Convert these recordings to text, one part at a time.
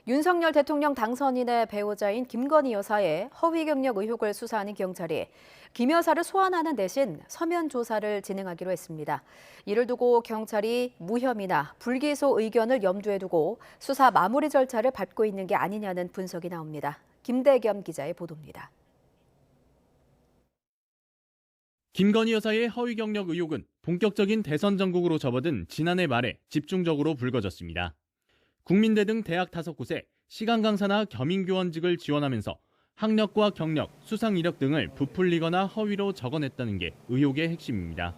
윤석열 대통령 당선인의 배우자인 김건희 여사의 허위 경력 의혹을 수사하는 경찰이 김 여사를 소환하는 대신 서면 조사를 진행하기로 했습니다. 이를 두고 경찰이 무혐의나 불기소 의견을 염두에 두고 수사 마무리 절차를 밟고 있는 게 아니냐는 분석이 나옵니다. 김대겸 기자의 보도입니다. 김건희 여사의 허위 경력 의혹은 본격적인 대선 전국으로 접어든 지난해 말에 집중적으로 불거졌습니다. 국민대 등 대학 5곳에 시간 강사나 겸임교원직을 지원하면서 학력과 경력, 수상 이력 등을 부풀리거나 허위로 적어냈다는 게 의혹의 핵심입니다.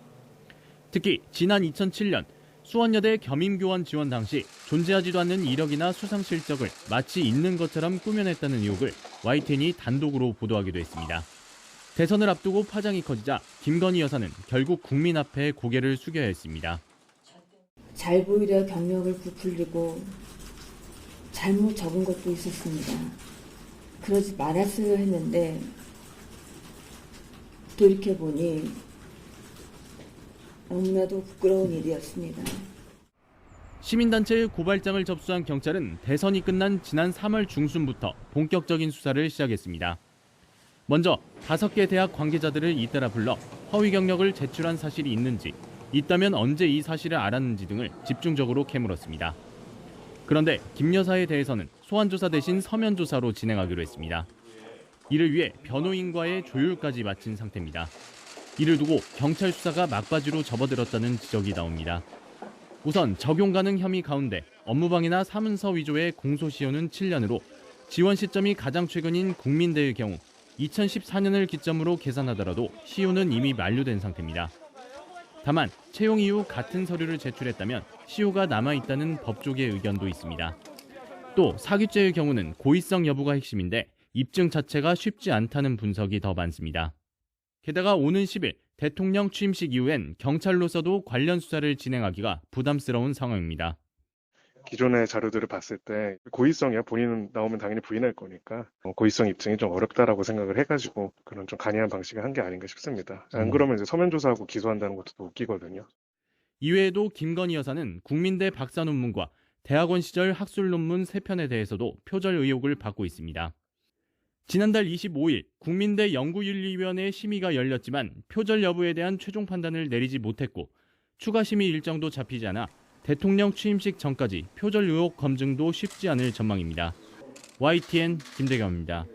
특히 지난 2007년 수원여대 겸임교원 지원 당시 존재하지도 않는 이력이나 수상 실적을 마치 있는 것처럼 꾸며냈다는 의혹을 YTN이 단독으로 보도하기도 했습니다. 대선을 앞두고 파장이 커지자 김건희 여사는 결국 국민 앞에 고개를 숙여야 했습니다. 잘 보이려 경력을 부풀리고 잘못 적은 것도 있었습니다. 그러지 말았어야 했는데 돌이켜보니 너무나도 부끄러운 일이었습니다. 시민단체의 고발장을 접수한 경찰은 대선이 끝난 지난 3월 중순부터 본격적인 수사를 시작했습니다. 먼저 5개 대학 관계자들을 잇따라 불러 허위 경력을 제출한 사실이 있는지, 있다면 언제 이 사실을 알았는지 등을 집중적으로 캐물었습니다. 그런데 김 여사에 대해서는 소환조사 대신 서면조사로 진행하기로 했습니다. 이를 위해 변호인과의 조율까지 마친 상태입니다. 이를 두고 경찰 수사가 막바지로 접어들었다는 지적이 나옵니다. 우선 적용 가능 혐의 가운데 업무방해나 사문서 위조의 공소시효는 7년으로 지원 시점이 가장 최근인 국민대의 경우 2014년을 기점으로 계산하더라도 시효는 이미 만료된 상태입니다. 다만 채용 이후 같은 서류를 제출했다면 시효가 남아있다는 법조계의 의견도 있습니다. 또 사기죄의 경우는 고의성 여부가 핵심인데 입증 자체가 쉽지 않다는 분석이 더 많습니다. 게다가 오는 10일 대통령 취임식 이후엔 경찰로서도 관련 수사를 진행하기가 부담스러운 상황입니다. 기존의 자료들을 봤을 때 고의성이야 본인은 나오면 당연히 부인할 거니까 고의성 입증이 좀 어렵다라고 생각을 해가지고 그런 좀 간이한 방식을 한 게 아닌가 싶습니다. 안 그러면 이제 서면 조사하고 기소한다는 것도 또 웃기거든요. 이외에도 김건희 여사는 국민대 박사 논문과 대학원 시절 학술 논문 3편에 대해서도 표절 의혹을 받고 있습니다. 지난달 25일 국민대 연구윤리위원회 심의가 열렸지만 표절 여부에 대한 최종 판단을 내리지 못했고 추가 심의 일정도 잡히지 않아 대통령 취임식 전까지 표절 의혹 검증도 쉽지 않을 전망입니다. YTN 김대겸입니다.